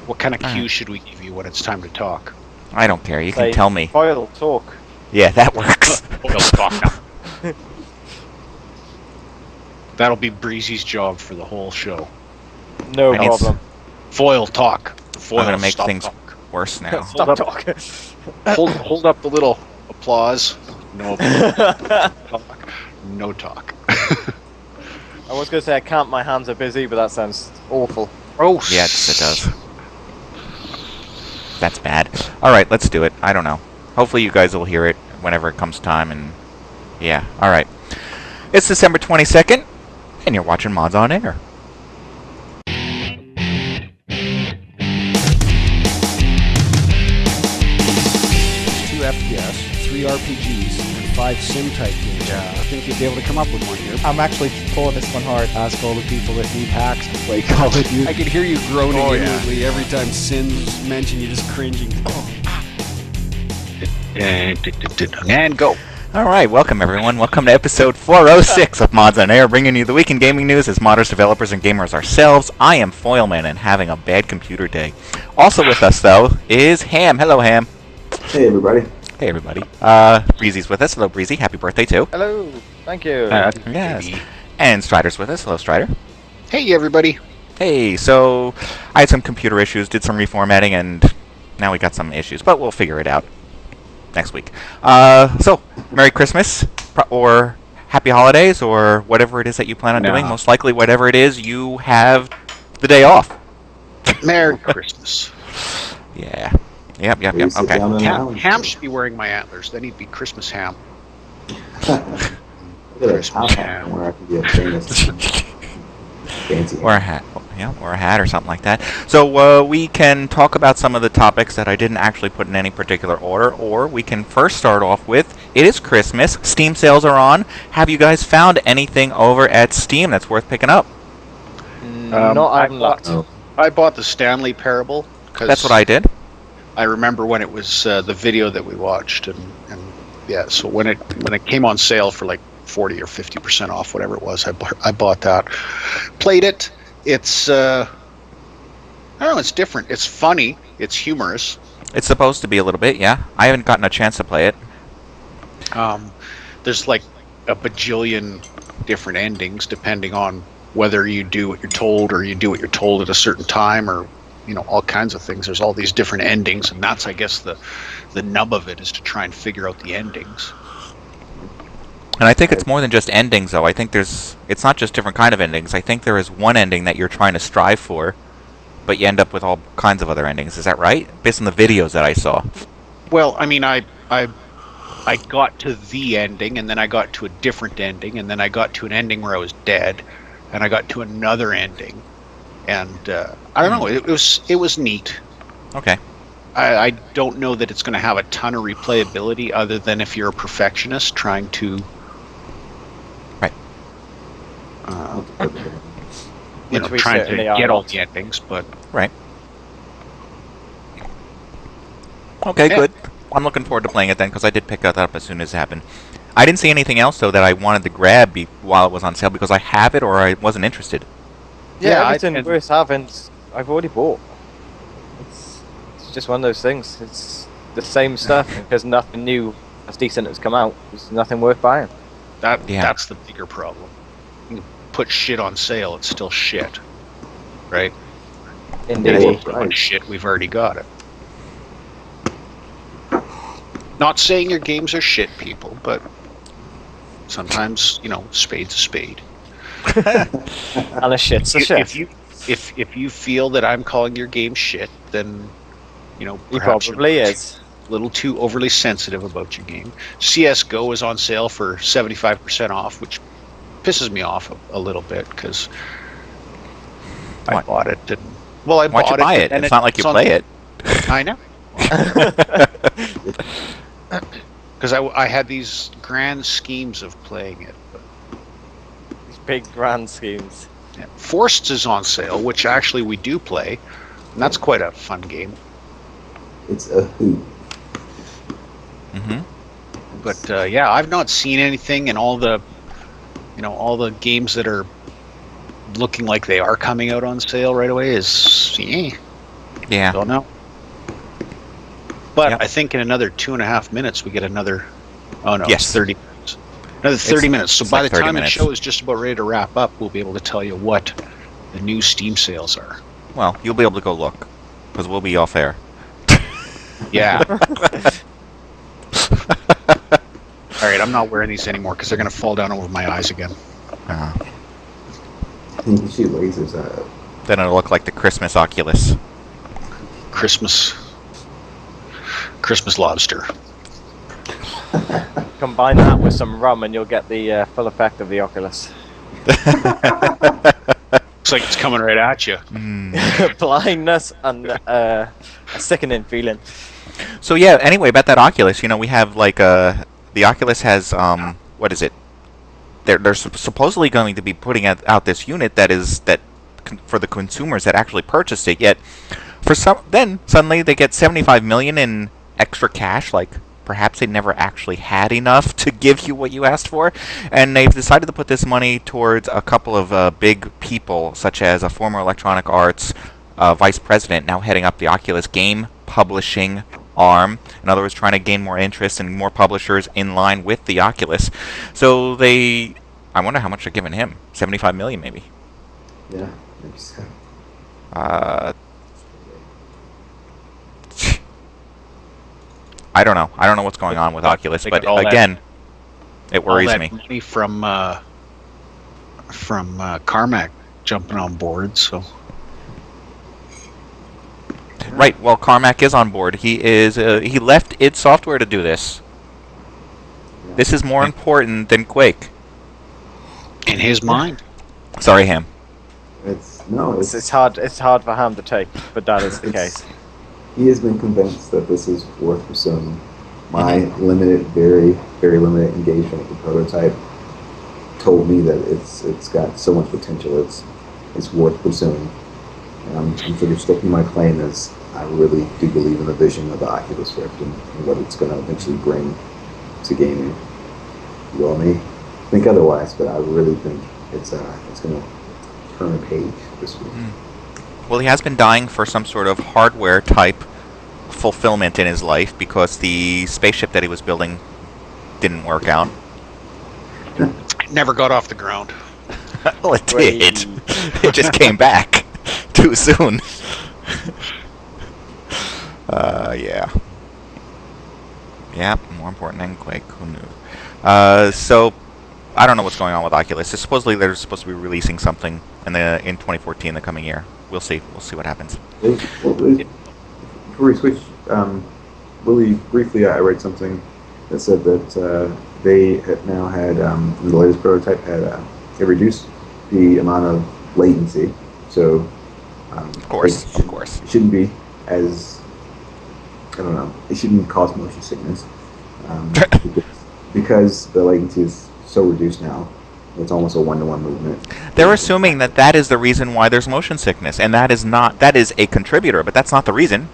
What kind of cue should we give you when it's time to talk? I don't care. You can tell me. Foil talk. Yeah, that works. Foil talk now. That'll be Breezy's job for the whole show. No problem. Foil talk. Foil, I'm gonna make stop things talk. worse now. Stop talking. Hold up the little applause. No applause. No talk. I was going to say I can't, my hands are busy, but that sounds awful. Oh, Yes, it does. That's bad. Alright, let's do it. I don't know. Hopefully you guys will hear it whenever it comes time, and yeah, alright. It's December 22nd, and you're watching Mods on Air. 2 FPS, 3 RPGs, and 5 sim-type games. Yeah. I think you'd be able to come up with one here. I'm actually pulling this one hard. Ask all the people that need hacks to play Call of Duty. I could hear you groaning inwardly every time Sin's mentioned. You're just cringing. And go. Alright, welcome everyone. Welcome to episode 406 of Mods on Air, bringing you the week in gaming news as modders, developers, and gamers ourselves. I am Foilman and having a bad computer day. Also with us, though, is Ham. Hello, Ham. Hey, everybody. Hey, everybody. Breezy's with us. Hello, Breezy. Happy birthday, too. Hello. Thank you. Yes. And Strider's with us. Hello, Strider. Hey, everybody. Hey, so I had some computer issues, did some reformatting, and now we got some issues, but we'll figure it out next week. So, Merry Christmas, or Happy Holidays, or whatever it is that you plan on doing. Most likely, whatever it is, you have the day off. Merry Christmas. Yeah. Yep, okay. Ham should be wearing my antlers. Then he'd be Christmas Ham. Christmas ham. Where I can be a famous fancy Or a hat. Yeah, or a hat or something like that. So we can talk about some of the topics that I didn't actually put in any particular order, or we can first start off with, it is Christmas, Steam sales are on. Have you guys found anything over at Steam that's worth picking up? No, I haven't looked. I bought the Stanley Parable. That's what I did. I remember when it was the video that we watched, and yeah, so when it came on sale for like 40 or 50% off, whatever it was, I bought that. Played it. It's I don't know. It's different. It's funny. It's humorous. It's supposed to be a little bit, yeah. I haven't gotten a chance to play it. There's like a bajillion different endings depending on whether you do what you're told or you do what you're told at a certain time, or all kinds of things. There's all these different endings, and that's, I guess, the nub of it is to try and figure out the endings. And I think it's more than just endings, though. I think it's not just different kind of endings. I think there is one ending that you're trying to strive for, but you end up with all kinds of other endings. Is that right? Based on the videos that I saw. Well, I mean, I got to the ending, and then I got to a different ending, and then I got to an ending where I was dead, and I got to another ending, and I don't know. It was neat. Okay. I don't know that it's going to have a ton of replayability, other than if you're a perfectionist trying to. Right. Trying to get all the endings, but right. Okay, good. I'm looking forward to playing it then, because I did pick that up as soon as it happened. I didn't see anything else though that I wanted to grab while it was on sale, because I have it or I wasn't interested. Yeah, everything worth having, I've already bought. It's just one of those things. It's the same stuff. There's nothing new that's decent that's come out. There's nothing worth buying. That's the bigger problem. You put shit on sale, it's still shit, right? Indeed. Shit, we've already got it. Not saying your games are shit, people, but sometimes, spade's a spade. And a shit's a shit. If you feel that I'm calling your game shit, then he probably is a little too overly sensitive about your game. CS:GO is on sale for 75% off, which pisses me off a little bit, because I bought it. Why'd you buy it? It's not like you play it. I know. Because I had these grand schemes of playing it. These big grand schemes. Yeah. Forced is on sale, which actually we do play, and that's quite a fun game. It's a hoot. Mm-hmm. But yeah, I've not seen anything, and all the games that are looking like they are coming out on sale right away is Yeah. Don't know. But Yep. I think in another 2.5 minutes we get another. Oh no, Yes. it's 30 minutes. Another 30 minutes. So it's by like the 30 time minutes. the show is just about ready to wrap up, we'll be able to tell you what the new Steam sales are. Well, you'll be able to go look, because we'll be off air. Yeah. All right, I'm not wearing these anymore because they're going to fall down over my eyes again. I think you shoot lasers at it. Then it'll look like the Christmas Oculus. Christmas lobster. Combine that with some rum and you'll get the full effect of the Oculus. Looks like it's coming right at you. Blindness and a sickening feeling. So yeah, anyway, about that Oculus, we have like the Oculus has what is it? They're supposedly going to be putting out this unit for the consumers that actually purchased it. Yet then suddenly they get 75 million in extra cash, like perhaps they never actually had enough to give you what you asked for, and they've decided to put this money towards a couple of big people, such as a former Electronic Arts vice president now heading up the Oculus game publishing arm. In other words, trying to gain more interest and more publishers in line with the Oculus. So I wonder how much they're giving him. 75 million maybe. Yeah, maybe so. I don't know. I don't know what's going on with Oculus, They but got all again, it worries all that me. money from Carmack jumping on board, so Right. Well, Carmack is on board. He left id Software to do this. Yeah. This is more important than Quake. in his mind. Sorry, Ham. It's hard for Ham to take, but that is the It's- case. He has been convinced that this is worth pursuing. My limited, very, very limited engagement with the prototype told me that it's got so much potential. It's worth pursuing. And I'm sort of sticking my claim as I really do believe in the vision of the Oculus Rift and what it's going to eventually bring to gaming. You all may think otherwise, but I really think it's going to turn a page this week. Well, he has been dying for some sort of hardware type fulfillment in his life because the spaceship that he was building didn't work out. Never got off the ground. Well, it did. It just came back too soon. Yeah. Yeah, more important than Quake. Who knew? So, I don't know what's going on with Oculus. Supposedly they're supposed to be releasing something in 2014, the coming year. We'll see. We'll see what happens. Before we switch, really briefly, I read something that said that they had now had, in the latest prototype, they reduced the amount of latency. So, Of course. it shouldn't be as, I don't know, it shouldn't cause motion sickness. Because the latency is so reduced now. It's almost a one-to-one movement. They're assuming that is the reason why there's motion sickness, and that is a contributor, but that's not the reason.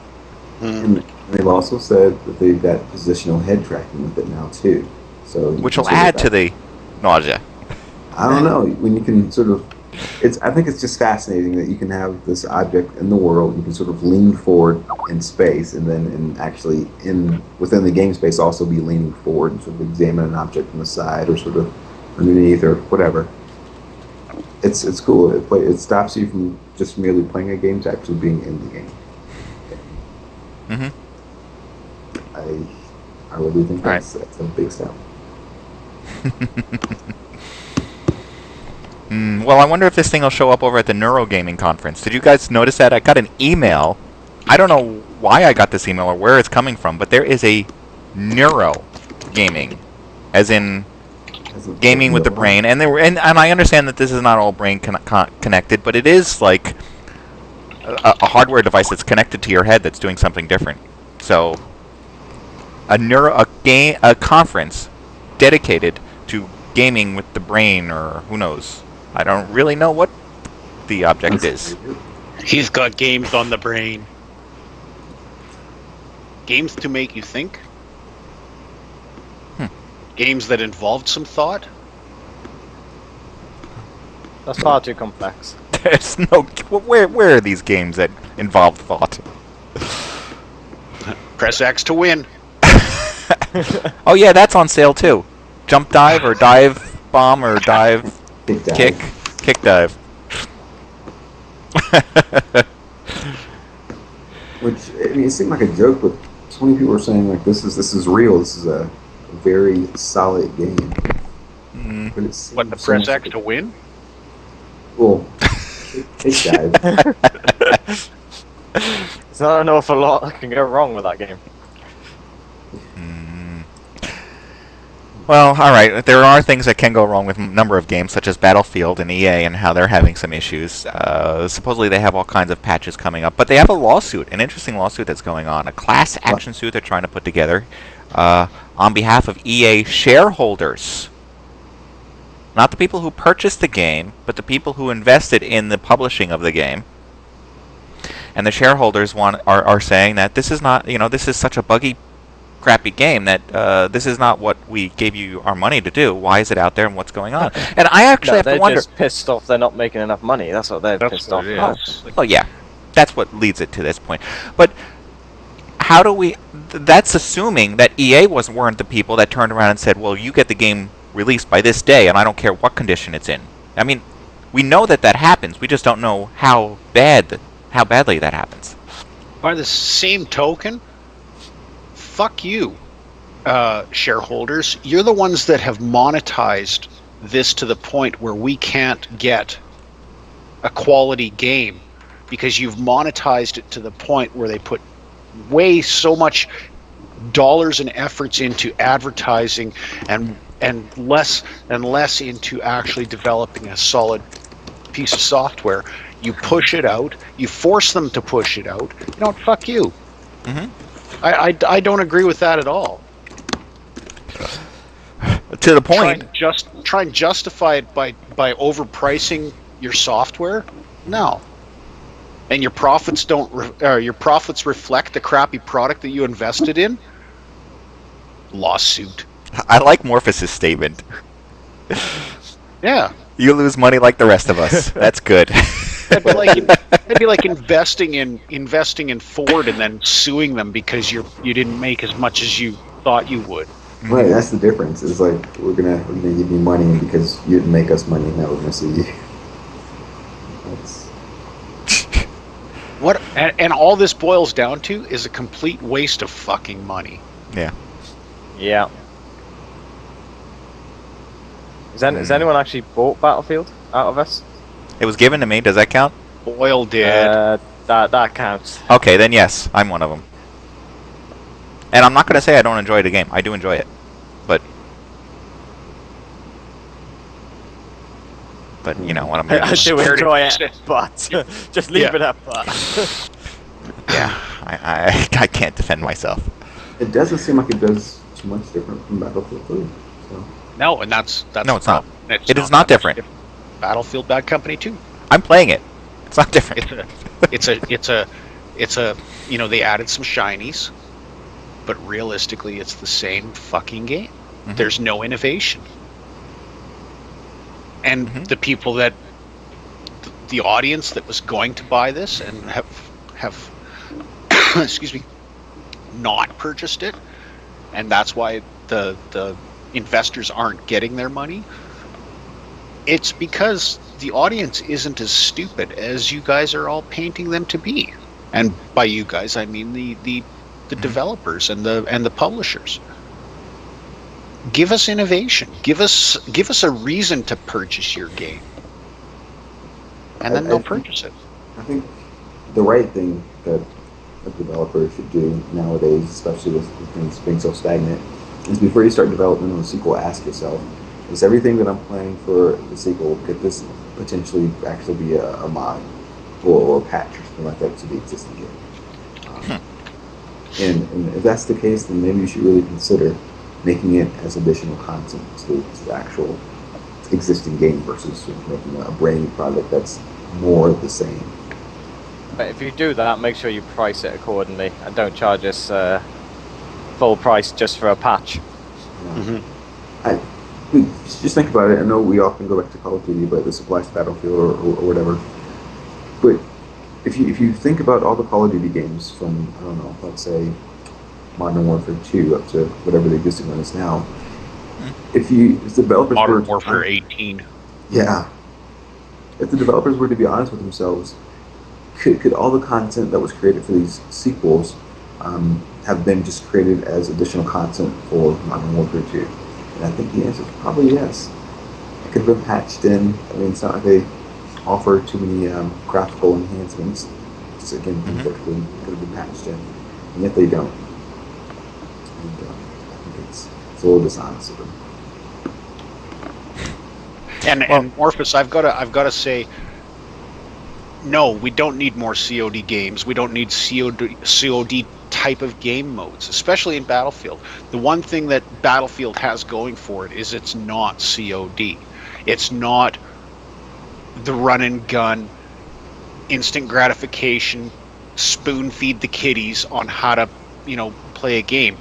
And they've also said that they've got positional head tracking with it now too. So Which will add to the nausea. I don't know, when you can sort of, I think it's just fascinating that you can have this object in the world, you can sort of lean forward in space, and then within the game space also be leaning forward and sort of examine an object from the side or sort of underneath or whatever. It's cool. It stops you from just merely playing a game to actually being in the game. Mm-hmm. I really think that's a big step. Well, I wonder if this thing will show up over at the NeuroGaming conference. Did you guys notice that? I got an email. I don't know why I got this email or where it's coming from, but there is a NeuroGaming, as in gaming with the brain, and I understand that this is not all brain connected, but it is like a hardware device that's connected to your head that's doing something different. So a conference dedicated to gaming with the brain, or who knows. I don't really know what the object is. He's got games on the brain. Games to make you think. Games that involved some thought. That's far too complex. There's no. Where are these games that involved thought. Press X to win. Oh yeah, that's on sale too. Jump dive or dive bomb or dive kick dive. Which, I mean, it seemed like a joke, but so many people are saying like this is real. This is a very solid game. Mm. But it's What, the press X to win? Well, kick dive. There's not an awful lot that can go wrong with that game. Well, all right. There are things that can go wrong with a number of games, such as Battlefield and EA, and how they're having some issues. Supposedly, they have all kinds of patches coming up, but they have a lawsuit, an interesting lawsuit that's going on, a class action suit they're trying to put together on behalf of EA shareholders. Not the people who purchased the game, but the people who invested in the publishing of the game. And the shareholders are saying that this is not, this is such a buggy, crappy game that this is not what we gave you our money to do. Why is it out there and what's going on? And I actually have to wonder. They're just pissed off they're not making enough money. That's what they're pissed off about. Oh yeah, that's what leads it to this point. But how do we? That's assuming that EA weren't the people that turned around and said, "Well, you get the game released by this day, and I don't care what condition it's in." I mean, we know that happens. We just don't know how badly that happens. By the same token, fuck you, shareholders. You're the ones that have monetized this to the point where we can't get a quality game because you've monetized it to the point where they put so much dollars and efforts into advertising and less and less into actually developing a solid piece of software. You push it out. You force them to push it out. Fuck you. Mm-hmm. I don't agree with that at all. To the point. Try and justify it by overpricing your software. No. And your profits reflect the crappy product that you invested in. Lawsuit. I like Morpheus's statement. Yeah. You lose money like the rest of us. That's good. It'd be like investing in Ford and then suing them because you didn't make as much as you thought you would. Right, that's the difference. It's like we're gonna give you money, and because you didn't make us money, now we're gonna sue you. What and all this boils down to is a complete waste of fucking money. Yeah. Yeah. Has anyone actually bought Battlefield out of us? It was given to me. Does that count? Boyle did. That counts. Okay, then yes, I'm one of them. And I'm not going to say I don't enjoy the game. I do enjoy it, but you know what I'm going I do enjoy it, but just leave it at that. Yeah, I can't defend myself. It doesn't seem like it does too much different from Battlefield 3. So. No, and that's no, it's not. It is not different. Battlefield Bad Company 2. I'm playing it. It's not different. It's a they added some shinies, but realistically it's the same fucking game. Mm-hmm. There's no innovation. And the people that the audience that was going to buy this and have excuse me, not purchased it, and that's why the investors aren't getting their money. It's because the audience isn't as stupid as you guys are all painting them to be. And by you guys, I mean the developers and the publishers. Give us innovation. Give us a reason to purchase your game. And then they'll purchase it. I think the right thing that a developer should do nowadays, especially with things being so stagnant, is before you start development on a sequel, ask yourself, is everything that I'm planning for the sequel, could this potentially actually be a mod or a patch or something like that to the existing game? And if that's the case, then maybe you should really consider making it as additional content to the actual existing game versus making a brand new product that's more the same. But if you do that, make sure you price it accordingly and don't charge us full price just for a patch. Just think about it. I know we often go back to Call of Duty, but this applies to Battlefield or whatever. But if you think about all the Call of Duty games from, I don't know, let's say Modern Warfare 2 up to whatever the existing one is now, if the developers Modern Warfare 18. Yeah. If the developers were to be honest with themselves, could all the content that was created for these sequels have been just created as additional content for Modern Warfare 2? And I think the answer is probably yes. It could have been patched in. I mean, it's not like they offer too many graphical enhancements. Just again, things that could have been patched in, and yet they don't. And I think it's a little dishonest of them. And Morphous, I've got to say, no, we don't need more COD games. We don't need COD type of game modes, especially in Battlefield. The one thing that Battlefield has going for it is it's not COD. It's not the run and gun, instant gratification, spoon feed the kiddies on how to, play a game.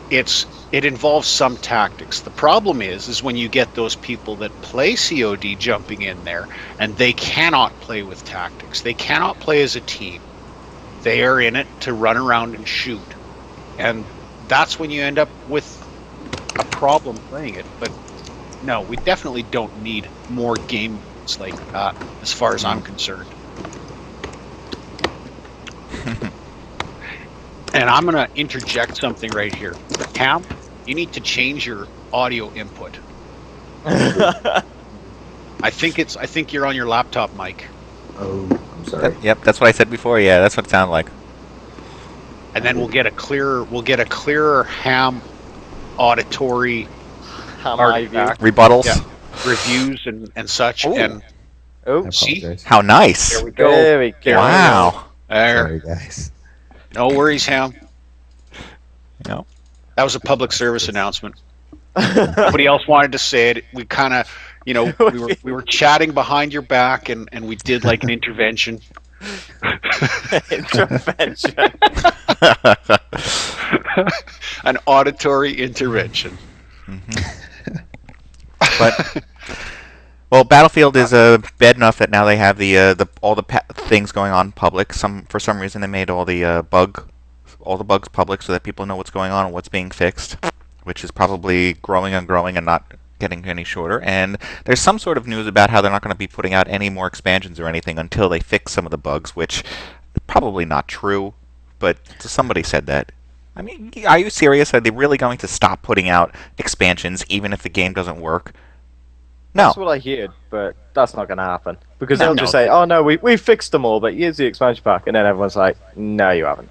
It involves some tactics. The problem is when you get those people that play COD jumping in there and they cannot play with tactics. They cannot play as a team. They are in it to run around and shoot. And that's when you end up with a problem playing it. But no, we definitely don't need more games like that as far as I'm concerned. And I'm going to interject something right here. Cam, you need to change your audio input. I think you're on your laptop mic. Oh, I'm sorry. Yep, that's what I said before. Yeah, that's what it sounded like. And then we'll get a clearer ham auditory rebuttals, reviews and such. Ooh. And See, how nice. There we go. There we go. Wow. sorry guys. No worries, Ham. No. That was a public service announcement. Nobody else wanted to say it. We kind of, we were chatting behind your back, and we did like an intervention. Intervention. An auditory intervention. Mm-hmm. But well, Battlefield is bad enough that now they have all the things going on public. For some reason they made all the bugs public so that people know what's going on and what's being fixed, which is probably growing and growing and not getting any shorter. And there's some sort of news about how they're not going to be putting out any more expansions or anything until they fix some of the bugs, which is probably not true, but somebody said that. I mean, are you serious? Are they really going to stop putting out expansions even if the game doesn't work? No. That's what I heard, but that's not going to happen. Because they'll just say, oh no, we fixed them all, but here's the expansion pack. And then everyone's like, no, you haven't.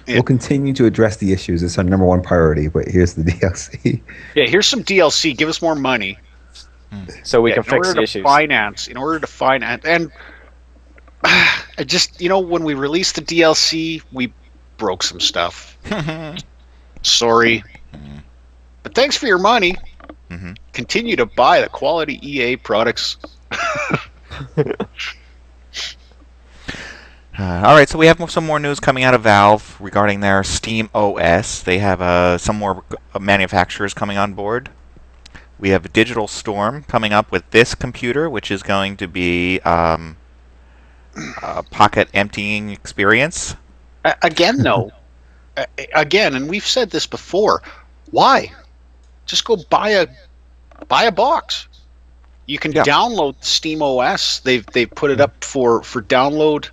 We'll continue to address the issues. It's our number one priority, but here's the DLC. Yeah, here's some DLC. Give us more money. So we can fix the issues. In order to finance. And I just, when we released the DLC, we broke some stuff. Sorry. But thanks for your money. Mm-hmm. Continue to buy the quality EA products. All right, so we have some more news coming out of Valve regarding their SteamOS. They have some more manufacturers coming on board. We have Digital Storm coming up with this computer, which is going to be a pocket emptying experience. Again, though, and we've said this before. Why? Just go buy a box. You can download SteamOS. They've put it up for download,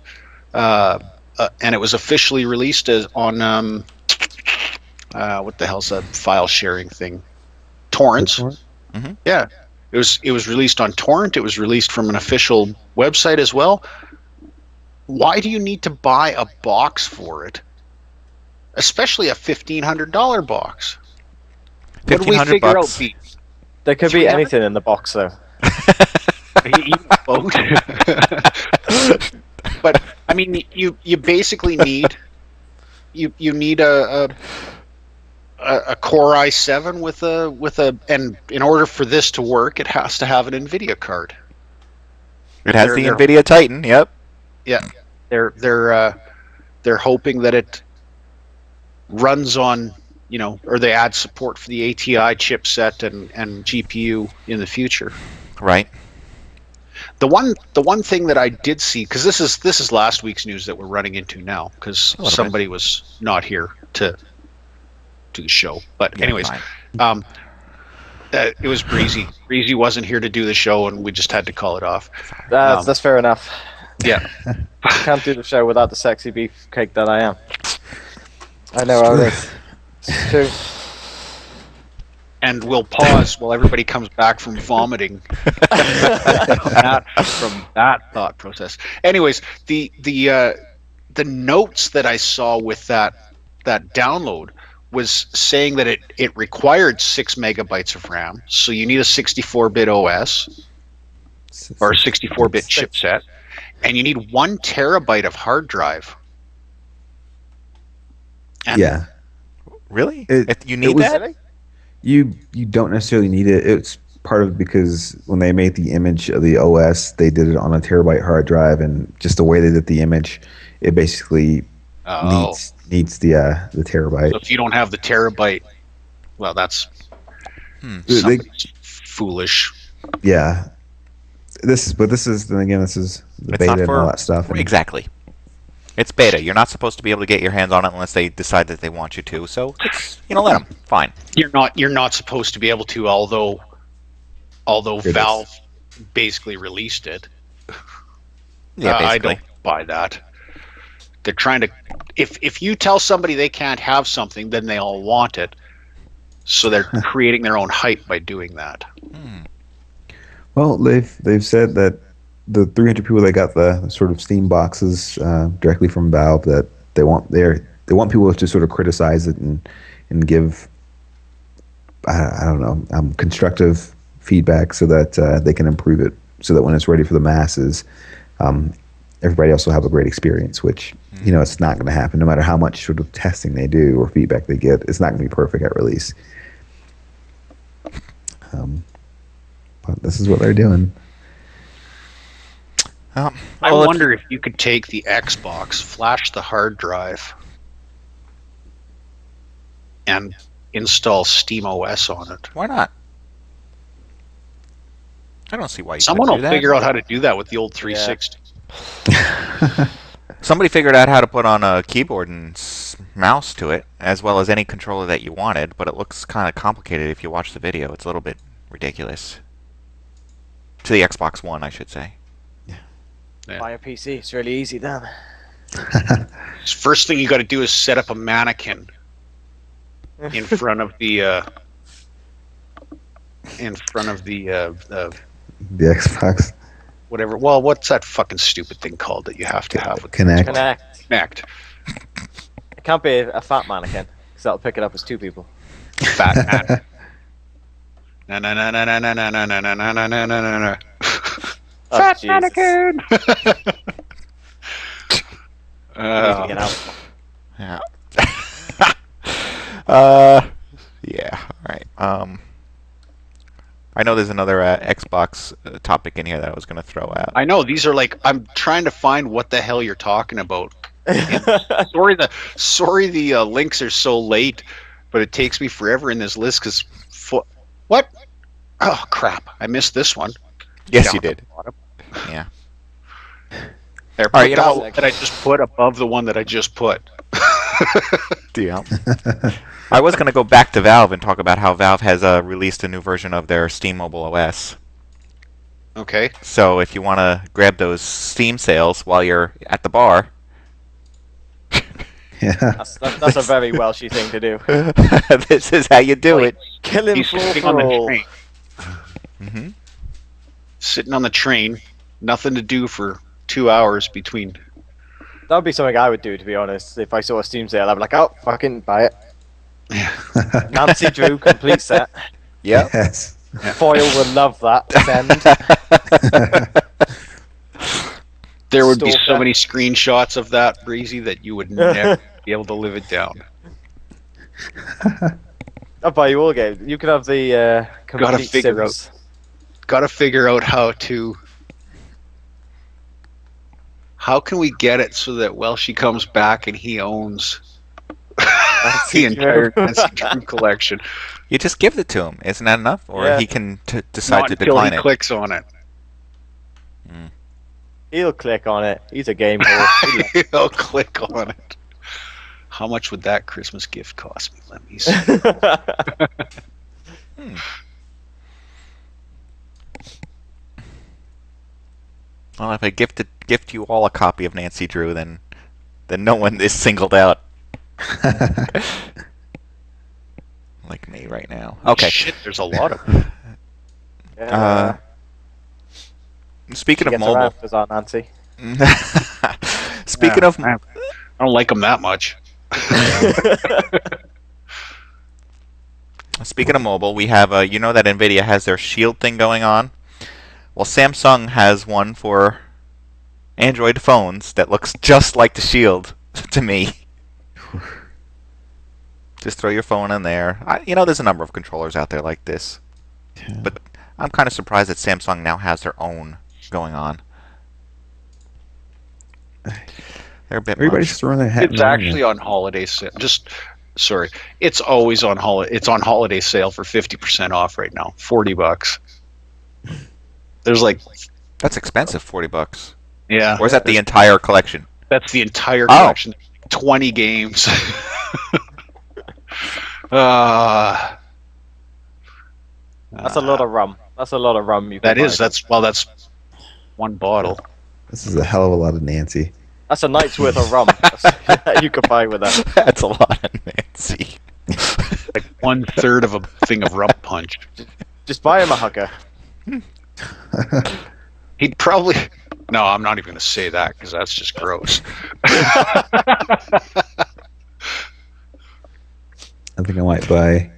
and it was officially released as on what the hell's that file sharing thing? Torrents. Mm-hmm. Yeah, it was released on torrent. It was released from an official website as well. Why do you need to buy a box for it? Especially a $1,500 box. What do we figure out, Pete? There could be anything in the box, though. But I mean, you basically need you need a Core i7 with a and in order for this to work, it has to have an NVIDIA card. It has the NVIDIA Titan. Yep. Yeah, they're hoping that it runs on, or they add support for the ATI chipset and GPU in the future. Right. The one thing that I did see, because this is last week's news that we're running into now, because somebody was not here to do the show. But anyways, it was Breezy. Breezy wasn't here to do the show, and we just had to call it off. That's fair enough. Yeah. I can't do the show without the sexy beefcake that I am. I know how it is. It's true. And we'll pause while everybody comes back from vomiting from that thought process. Anyways, the notes that I saw with that download was saying that it required 6 megabytes of RAM, so you need a 64-bit OS or a 64-bit chipset, and you need 1 terabyte of hard drive. And yeah. Really? You need that? You don't necessarily need it. It's part of because when they made the image of the OS, they did it on a terabyte hard drive, and just the way they did the image, it basically needs the terabyte. So if you don't have the terabyte, well, that's foolish. Yeah. This is the beta and all that stuff. Exactly. It's beta. You're not supposed to be able to get your hands on it unless they decide that they want you to. So it's, let them. Fine. You're not supposed to be able to, although Valve basically released it. Yeah, basically. I don't buy that. They're trying to. If you tell somebody they can't have something, then they all want it. So they're creating their own hype by doing that. Well, they've said that the 300 people that got the sort of Steam boxes directly from Valve, that they want people to sort of criticize it and give I don't know constructive feedback so that they can improve it, so that when it's ready for the masses, everybody else will have a great experience. Which it's not going to happen no matter how much sort of testing they do or feedback they get. It's not going to be perfect at release. But this is what they're doing. I wonder if you could take the Xbox, flash the hard drive, and install SteamOS on it. Why not? I don't see why you Someone couldn't do will that. figure out how to do that with the old 360. Somebody figured out how to put on a keyboard and mouse to it, as well as any controller that you wanted, but it looks kind of complicated if you watch the video. It's a little bit ridiculous. To the Xbox One, I should say. Buy a PC. It's really easy then. First thing you got to do is set up a mannequin in front of the the Xbox. Whatever. Well, what's that fucking stupid thing called that you have to have with Connect. Connect. It can't be a fat mannequin, because that'll pick it up as 2 people. Fat man. No. Fat mannequin. Yeah. Yeah. All right. I know there's another Xbox topic in here that I was going to throw out. I know these are I'm trying to find what the hell you're talking about. Sorry, the links are so late, but it takes me forever in this list because what? Oh crap! I missed this one. Yes, you did. Yeah. There, put that I just put above the one that I just put. Yeah. I was going to go back to Valve and talk about how Valve has released a new version of their Steam Mobile OS. Okay. So if you want to grab those Steam sales while you're at the bar. Yeah. That's a very Welshy thing to do. This is how you do it. Kill him sitting on the train. Mm-hmm. Sitting on the train, nothing to do for 2 hours between. That would be something I would do, to be honest. If I saw a Steam sale, I'd be like, oh, fucking buy it. Nancy Drew, complete set. Yep. Yes. Foil would love that. Send. There would be so many screenshots of that, Breezy, that you would never be able to live it down. I'll buy you all games. You could have the complete Sims. Gotta figure out how can we get it so that Welshy comes back and he owns the entire Nancy Drew collection. You just give it to him. Isn't that enough? Or he can decide Not to until decline he it. clicks on it. He'll click on it. He's a game whore. He'll click on it. How much would that Christmas gift cost me? Let me see. Well, if I gift you all a copy of Nancy Drew, then no one is singled out. Like me right now. Okay. Shit, there's a lot of them. Speaking of Gets mobile. around as our Nancy. Speaking of... I don't like them that much. Speaking of mobile, we have, you know that NVIDIA has their Shield thing going on? Well, Samsung has one for Android phones that looks just like the Shield to me. Just throw your phone in there. There's a number of controllers out there like this. Yeah. But I'm kind of surprised that Samsung now has their own going on. They're a bit Everybody's throwing their hat. It's actually on holiday sale. It's always on holiday. It's on holiday sale for 50% off right now. $40. There's that's expensive. $40. Yeah. Or is that the entire collection? That's the entire collection. 20 games. That's a lot of rum. That's a lot of rum. That's one bottle. This is a hell of a lot of Nancy. That's a night's worth of rum. You could buy with that. That's a lot of Nancy. Like 1/3 of a thing of rum punch. Just buy him a hooker. He'd probably... No, I'm not even going to say that because that's just gross. I think I might buy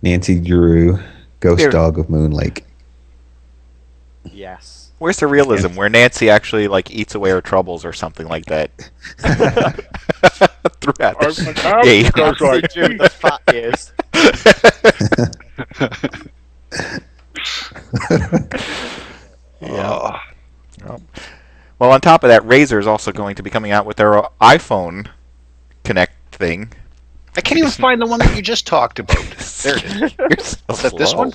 Nancy Drew, Ghost Dog of Moon Lake. Yes. Where's the realism? Where Nancy actually eats away her troubles or something like that. Throughout the game. Nancy the fat ears. Yeah. Well, on top of that, Razer is also going to be coming out with their iPhone Connect thing. I can't even find the one that you just talked about. There it is. Is that this one?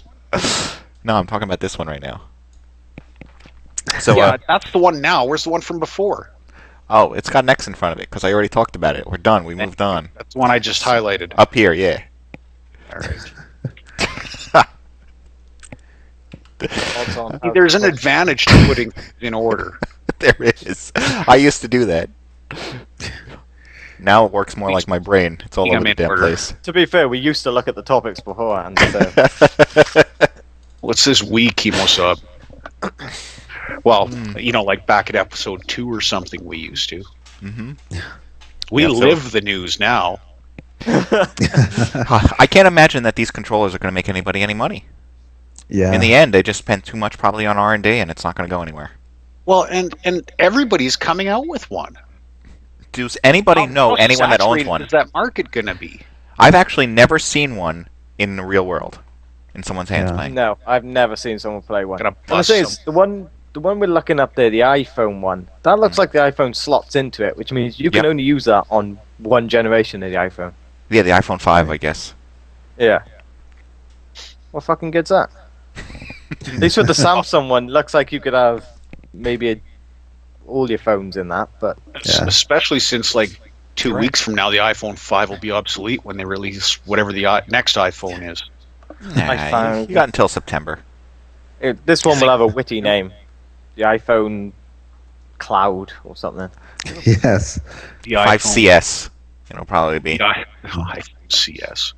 No, I'm talking about this one right now. So that's the one now. Where's the one from before? Oh, it's got an X in front of it because I already talked about it. We're done. We moved on. That's the one I just highlighted. Up here, yeah. All right. There's an advantage to putting in order. There is. I used to do that. Now it works more like my brain. It's all over the damn place. To be fair, we used to look at the topics beforehand. So. What's this week, Kimo-sub? Well, like back at episode 2 or something we used to. Mm-hmm. We live the news now. I can't imagine that these controllers are going to make anybody any money. Yeah. In the end, they just spent too much probably on R&D, and it's not going to go anywhere. Well, and everybody's coming out with one. Does anybody know anyone that owns one? Is that market going to be? I've actually never seen one in the real world, in someone's hands playing. No, I've never seen someone play one. The one we're looking up there, the iPhone one, that looks like the iPhone slots into it, which means you can only use that on one generation of the iPhone. Yeah, the iPhone 5, I guess. Yeah. What fucking good's that? At least with the Samsung one, looks like you could have maybe all your phones in that, but especially since 2 weeks from now the iPhone 5 will be obsolete when they release whatever the next iPhone is. Nah, you got until September. This one will have a witty name. The iPhone Cloud or something. Yes. The 5CS. It'll probably be. iPhone CS.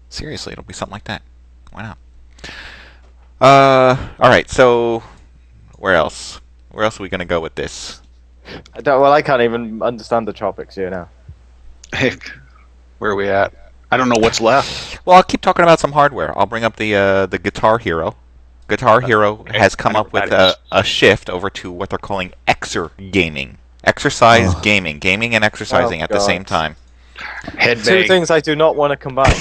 Seriously, it'll be something like that. Why not? Alright, so where else? Where else are we going to go with this? I can't even understand the topics here now. Heck, where are we at? I don't know what's left. Well, I'll keep talking about some hardware. I'll bring up the Guitar Hero. Guitar Hero has come up with a shift over to what they're calling exergaming. Exercise gaming. Gaming and exercising at the same time. Headbang. Two things I do not want to combine.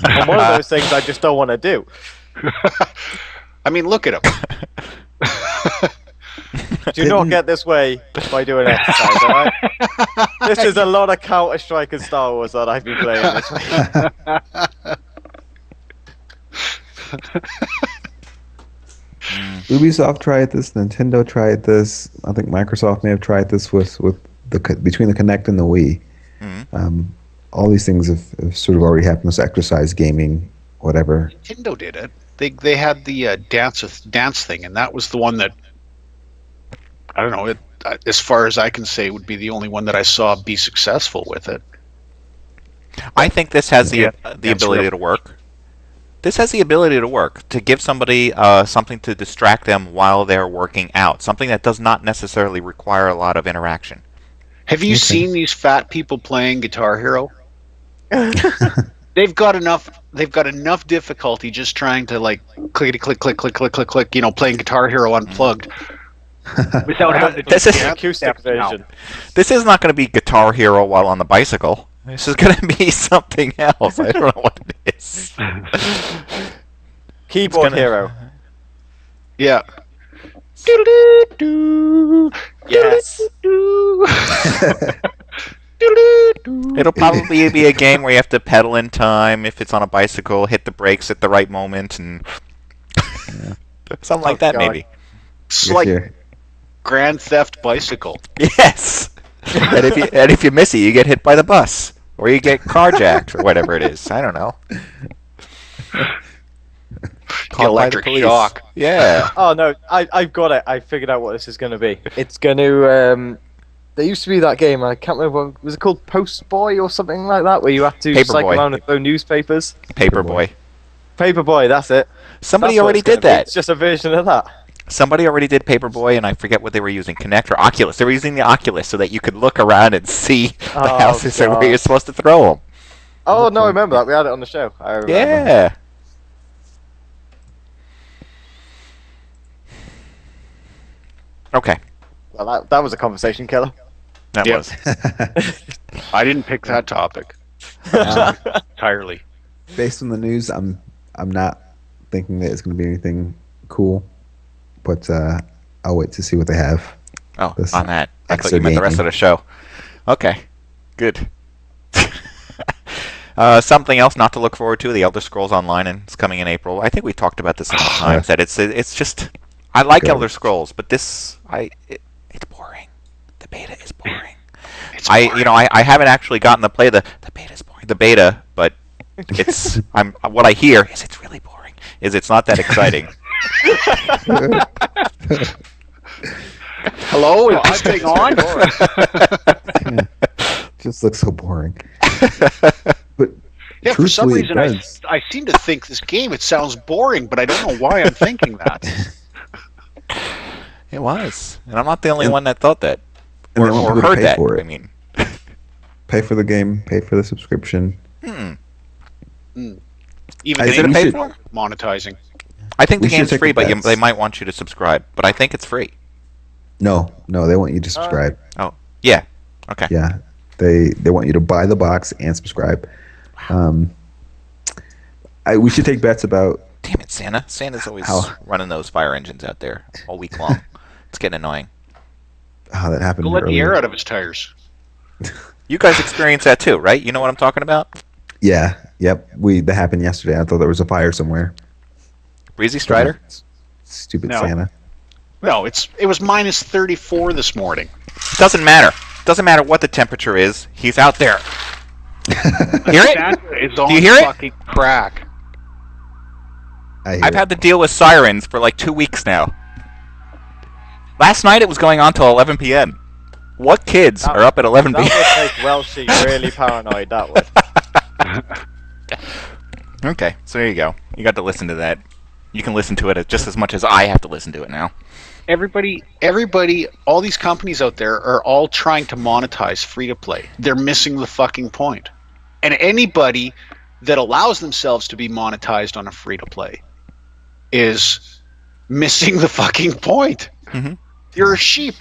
And one of those things I just don't want to do. I mean, look at him. Do not get this way by doing exercise, alright? This is a lot of Counter-Strike and Star Wars that I've been playing this week. Ubisoft tried this, Nintendo tried this. I think Microsoft may have tried this with between the Kinect and the Wii. All these things have sort of already happened. This exercise gaming, whatever. Nintendo did it. They had the dance thing, and that was the one that I don't know. As far as I can say, would be the only one that I saw be successful with it. I think this has the ability to work. This has the ability to work, to give somebody something to distract them while they're working out, something that does not necessarily require a lot of interaction. Have you seen these fat people playing Guitar Hero? They've got enough difficulty just trying to like clickety click click click click click click, playing Guitar Hero unplugged. Without having to This is the acoustic version. This is not going to be Guitar Hero while on the bicycle. This is going to be something else. I don't know what it is. Keyboard Hero. Yeah. Yes. It'll probably be a game where you have to pedal in time if it's on a bicycle, hit the brakes at the right moment, and something like that, God. maybe. It's like Grand Theft Bicycle. Yes. And if you miss it, you get hit by the bus, or you get carjacked, or whatever it is. I don't know. Electric shock. Yeah. Oh no, I've got it. I figured out what this is going to be. It's going to. There used to be that game. I can't remember. Was it called Post Boy or something like that, where you had to cycle around and throw newspapers? Paperboy. Paperboy. That's it. Somebody That's what already it's gonna did be. that. It's just a version of that. Somebody already did Paperboy, and I forget what they were using, Kinect or Oculus. They were using the Oculus so that you could look around and see the houses and where you're supposed to throw them. Oh no, I remember that. We had it on the show. I remember. Yeah. Okay. Well, that was a conversation killer. That Yep. was. I didn't pick that topic entirely. Based on the news, I'm not thinking that it's going to be anything cool, but I'll wait to see what they have. Oh, This on that. I thought you meant the rest of the show. Okay. Good. Something else not to look forward to, The Elder Scrolls Online, and it's coming in April. I think we talked about this enough times that it's just... I like Elder Scrolls, but it's boring. The beta is boring. I haven't actually gotten to play the beta is boring. The beta, but it's what I hear is it's really boring. It's not that exciting. Hello, is this thing on? Just looks so boring. But Yeah, for some truthfully, reason I seem to think this game, it sounds boring, but I don't know why I'm thinking that. It was, and I'm not the only one that thought that And or they want people to heard pay that. for it. I mean, pay for the game, pay for the subscription. Even I they said don't pay know monetizing. I think the We should game's take free, the but bets. they might want you to subscribe. But I think it's free. No, they want you to subscribe. Oh, yeah. Okay. Yeah, they want you to buy the box and subscribe. We should take bets about. Damn it, Santa! Santa's always How? running those fire engines out there all week long. It's getting annoying. How that happened. Go let the earlier. air out of his tires. You guys experience that too, right? You know what I'm talking about? Yeah. Yep. That happened yesterday. I thought there was a fire somewhere. Breezy Strider? Stupid No. Santa. No, it was minus 34 this morning. Doesn't matter. Doesn't matter what the temperature is. He's out there. Hear it? Santa is on Do you hear it? fucking crack. I've had to deal with sirens for like 2 weeks now. Last night it was going on till 11 p.m. What kids are up at 11 p.m.? That would make Welshie really paranoid, that would. Okay, so there you go. You got to listen to that. You can listen to it just as much as I have to listen to it now. Everybody, all these companies out there are all trying to monetize free-to-play. They're missing the fucking point. And anybody that allows themselves to be monetized on a free-to-play is missing the fucking point. Mhm. You're a sheep.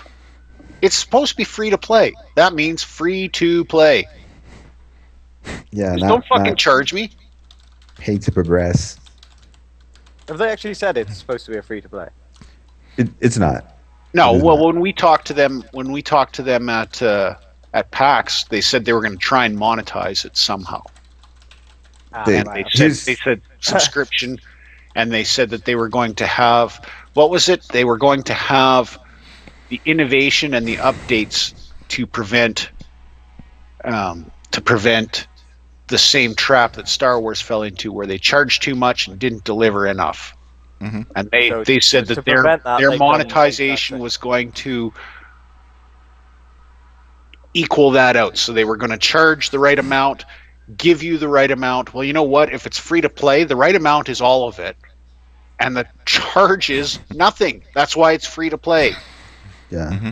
It's supposed to be free-to-play. That means free-to-play. Yeah. Just don't fucking charge me. Pay to progress. Have they actually said it's supposed to be a free-to-play? It's not. No, It is well, not. when we talked to them at PAX, they said they were going to try and monetize it somehow. They- And they Here's- said subscription, and they said that they were going to have what was it? They were going to have the innovation and the updates to prevent the same trap that Star Wars fell into, where they charged too much and didn't deliver enough. Mm-hmm. And they said that their monetization was going to equal that out. So they were going to charge the right amount, give you the right amount. Well, you know what? If it's free to play, the right amount is all of it. And the charge is nothing. That's why it's free to play. Yeah. Mm-hmm.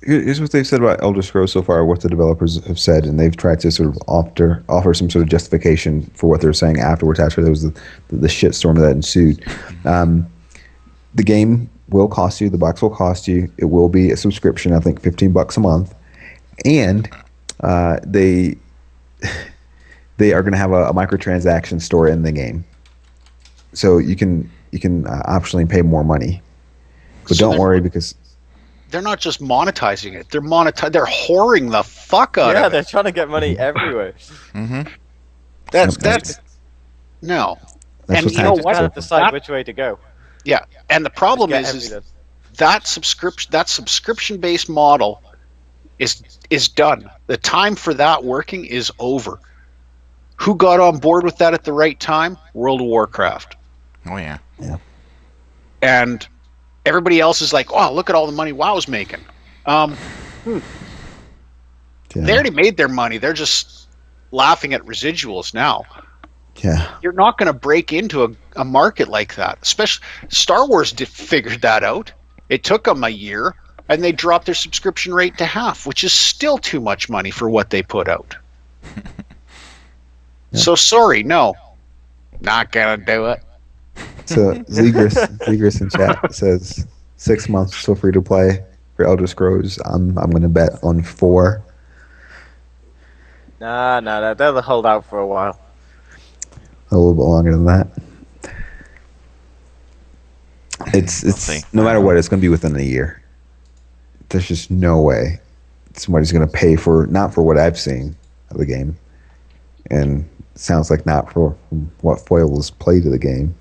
Here's what they've said about Elder Scrolls so far, what the developers have said, and they've tried to sort of offer some sort of justification for what they're saying afterwards, after there was the shitstorm that ensued. The game will cost you, the box will cost you, it will be a subscription, I think $15 a month, and they are going to have a microtransaction store in the game. So you can optionally pay more money. But don't worry, because they're not just monetizing it. They're whoring the fuck out of it. Yeah, they're trying to get money everywhere. Mm-hmm. That's no. That's and you know what? Just have to decide which way to go. Yeah, and the problem is that subscription-based model is done. The time for that working is over. Who got on board with that at the right time? World of Warcraft. Oh yeah. Yeah. And everybody else is like, oh, look at all the money WoW's making. Yeah. They already made their money. They're just laughing at residuals now. Yeah. You're not going to break into a market like that. Especially Star Wars figured that out. It took them a year, and they dropped their subscription rate to half, which is still too much money for what they put out. So sorry, no. Not going to do it. So Zegris in chat says 6 months still free to play for Elder Scrolls. I'm going to bet on 4. Nah, they'll hold out for a while. A little bit longer than that. It's no matter what, it's going to be within a year. There's just no way somebody's going to pay for, not for what I've seen of the game, and it sounds like not for what Foil has played of the game.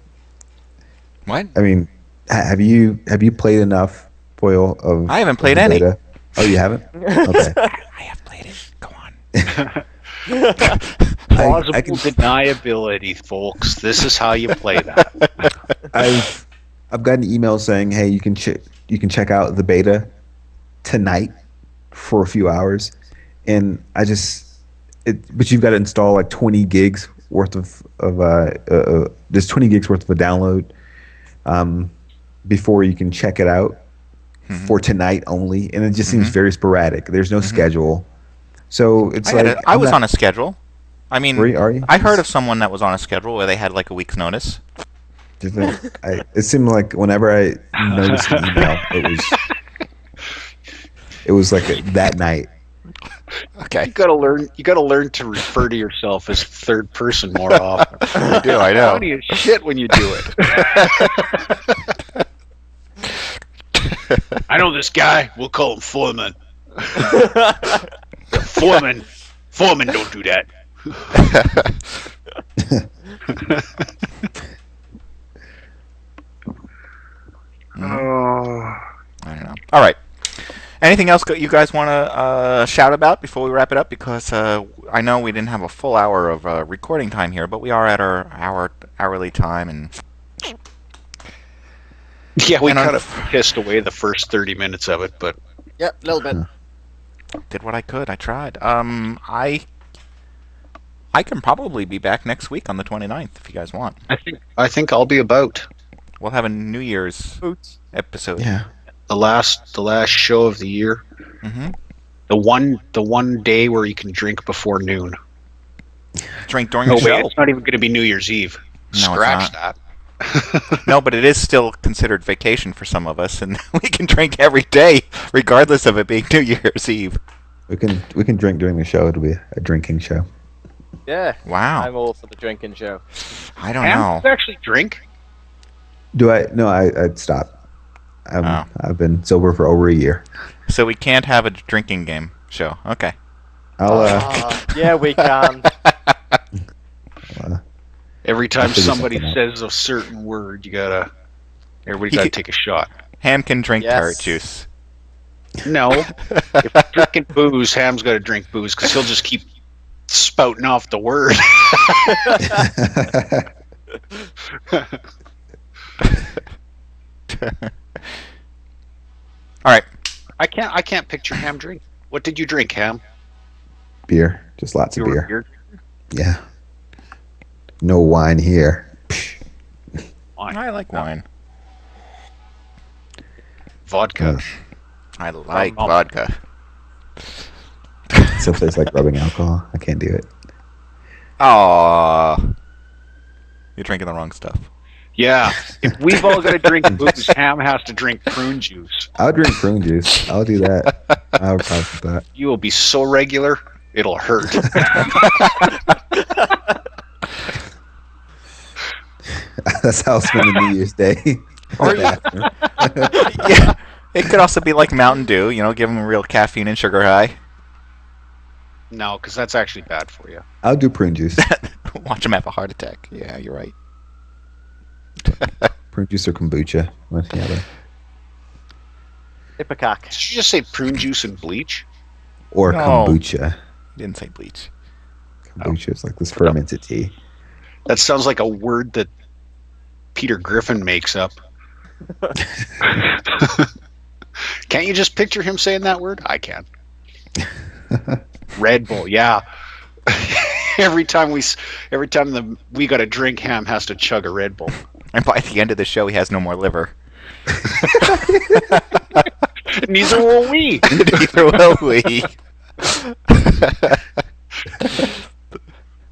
What? I mean, have you played enough Foil of? I haven't played any. Beta? Oh, you haven't? Okay. I have played it. Go on. Plausible deniability, folks. This is how you play that. I've gotten emails saying, "Hey, you can check out the beta tonight for a few hours," and but you've got to install like 20 gigs worth of there's 20 gigs worth of a download before you can check it out for tonight only, and it just seems very sporadic. There's no schedule, so it's I was on a schedule. I mean, are you? I heard of someone that was on a schedule where they had like a week's notice. It seemed like whenever I noticed an email, it was like that night. Okay. You gotta learn to refer to yourself as third person more often. I do, I know. Funny as shit when you do it. I know this guy. We'll call him Foreman. Foreman, don't do that. I don't know. All right. Anything else you guys want to shout about before we wrap it up? Because I know we didn't have a full hour of recording time here, but we are at our hourly time, and yeah, we kind of pissed away the first 30 minutes of it, but yep, a little bit. Did what I could. I tried. I can probably be back next week on the 29th if you guys want. I think I'll be about. We'll have a New Year's episode. Yeah. The last show of the year. Mm-hmm. The one day where you can drink before noon. Drink during the show. Wait, it's not even going to be New Year's Eve. No, Scratch that. No, but it is still considered vacation for some of us, and we can drink every day, regardless of it being New Year's Eve. We can drink during the show. It'll be a drinking show. Yeah. Wow. I'm all for the drinking show. I don't know. Do you actually drink? Do I? No, I'd stop. I've been sober for over a year. So we can't have a drinking game show. Okay. Yeah, we can. Every time somebody says a certain word, you gotta Everybody's got to take a shot. Ham can drink carrot juice. No. If you're drinking booze, Ham's got to drink booze because he'll just keep spouting off the word. All right. I can't picture Ham drink. What did you drink, Ham? Beer. Just lots of beer. Beer? Yeah. No wine here. Wine. I like wine. Vodka. I like vodka. Some tastes like rubbing alcohol. I can't do it. Aww. You're drinking the wrong stuff. Yeah. If we've all got to drink booze, Ham has to drink prune juice. I'll drink prune juice. I'll do that. I'll probably do that. You will be so regular, it'll hurt. That's how I'll spend the New Year's Day. Or yeah. It could also be like Mountain Dew, you know, give them a real caffeine and sugar high. No, because that's actually bad for you. I'll do prune juice. Watch them have a heart attack. Yeah, you're right. Prune juice or kombucha. One or the other. Ipecac. Did you just say prune juice and bleach? Or No. kombucha. Didn't say bleach. Kombucha is like this fermented tea. That sounds like a word that Peter Griffin makes up. Can't you just picture him saying that word? I can. Red Bull, yeah. every time we got a drink, Ham has to chug a Red Bull. And by the end of the show, he has no more liver. Neither will we. Neither will we.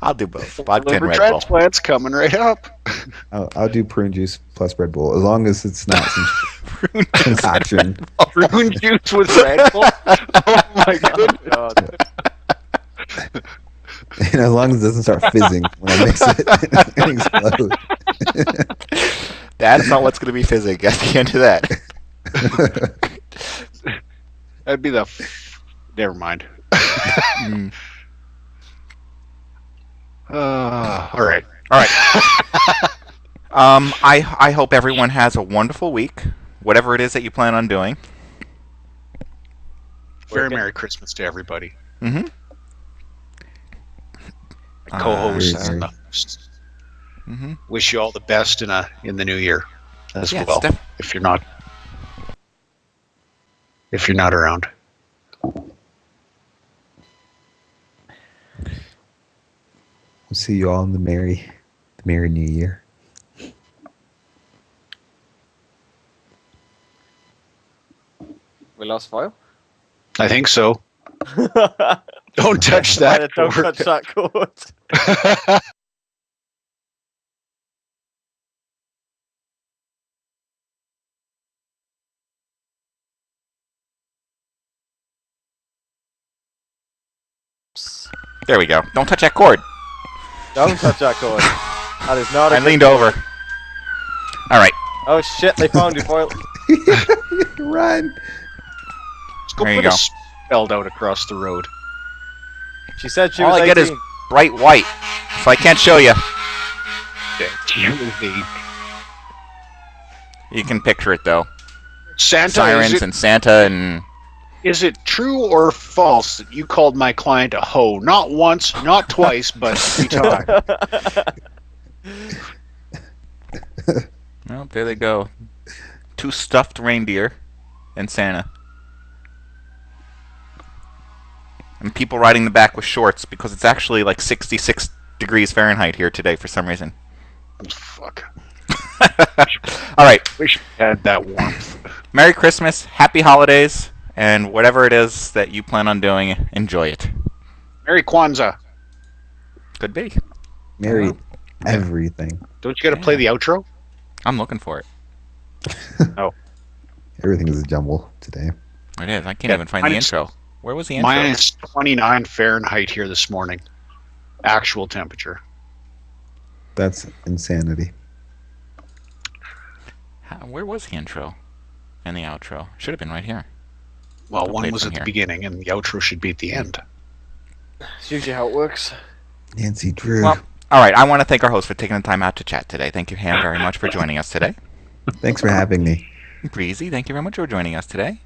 I'll do both. Vodka and Liver Red Bull. transplant's coming right up. I'll do prune juice plus Red Bull, as long as it's not some concoction. Prune juice with Red Bull? Oh my goodness. And as long as it doesn't start fizzing when I mix it and explode. That's not what's going to be fizzing at the end of that. That'd be never mind. All right. I hope everyone has a wonderful week, whatever it is that you plan on doing. Very Merry Christmas to everybody. Mm-hmm. Co-hosts and the hosts. Mm-hmm. Wish you all the best in the new year as Yeah, well. If you're not around. We'll see you all in the merry new year. We lost file? I think so. Don't touch that. Don't cord. touch that cord. There we go. Don't touch that cord. Don't touch that cord. That is not a I good leaned cord. over. All right. Oh shit, they found you, Foil. Run! Let's go There you put go. a spelled out across the road. She said she All was I 18. get is bright white, so I can't show you. You can picture it though. Santa, Sirens and Santa and is it true or false that you called my client a hoe? Not once, not twice, but 3 times. well, there they go. 2 stuffed reindeer and Santa. And people riding the back with shorts because it's actually like 66 degrees Fahrenheit here today for some reason. Fuck. All right. Wish we had that warmth. Merry Christmas, Happy Holidays, and whatever it is that you plan on doing, enjoy it. Merry Kwanzaa. Could be. Merry everything. Don't you got to play the outro? I'm looking for it. Oh. Everything is a jumble today. It is. I can't Yeah, even find the minus- intro. Where was the intro? Minus 29 Fahrenheit here this morning. Actual temperature. That's insanity. Where was the intro and the outro? Should have been right here. Well, I'll play one it was from at the here. beginning, and the outro should be at the end. It's usually how it works. Nancy Drew. Well, all right. I want to thank our host for taking the time out to chat today. Thank you, Ham, very much for joining us today. Thanks for having me. Breezy, thank you very much for joining us today.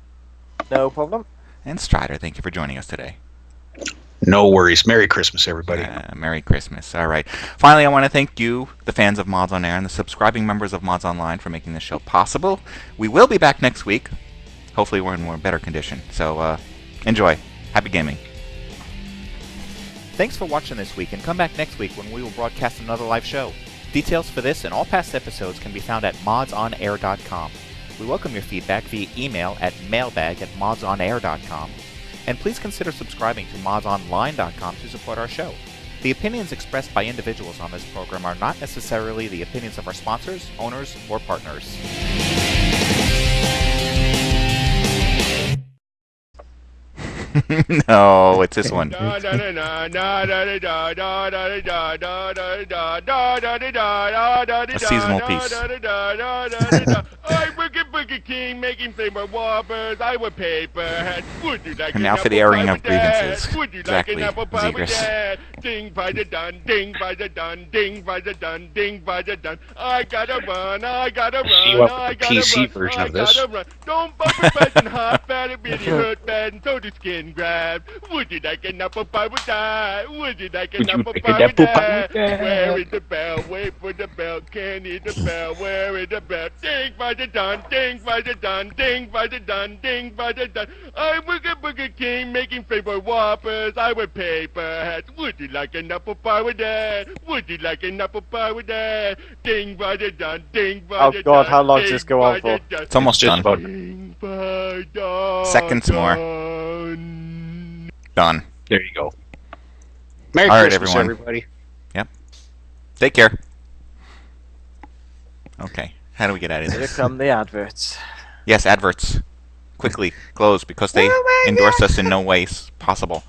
No problem. And Strider, thank you for joining us today. No worries. Merry Christmas, everybody. Merry Christmas. All right. Finally, I want to thank you, the fans of Mods on Air, and the subscribing members of Mods Online for making this show possible. We will be back next week. Hopefully we're in more better condition. So enjoy. Happy gaming. Thanks for watching this week, and come back next week when we will broadcast another live show. Details for this and all past episodes can be found at modsonair.com. We welcome your feedback via email at mailbag@modsonair.com. And please consider subscribing to modsonline.com to support our show. The opinions expressed by individuals on this program are not necessarily the opinions of our sponsors, owners, or partners. No, it's this one. A seasonal piece. I work at Burger King making flavor whoppers. I wear paper hats. Would you like And now for the airing of grievances. Would you Exactly, like an apple pie with Zegers. that? Ding by the done, ding by the done, ding by the done, ding by the done. I gotta run, I gotta See run, what I the gotta PC run, version I of this. gotta run. Don't bump your breast and hot fat and really hurt bad and so the skin grab. Would you like an apple pie with that? Would you like an apple pie with that? Where is the bell? Wait for the bell. Can't hear the bell. Where is the bell? Ding by the done, ding by the done, ding by the done, ding by the done. I work at Burger King making flavor whoppers. I wear paper hats. Would you like an apple pie with that? Would you like an apple pie with that? Ding by the done, ding by the done. Oh God, how long does this go on for? It's almost Just done. about Ding by the Seconds more. done. Done. there you go. Merry All right, Christmas, everyone. everybody. Take care. Okay. How do we get out of Here this? come the adverts. Yes, adverts. Quickly close because they endorse us in no way possible.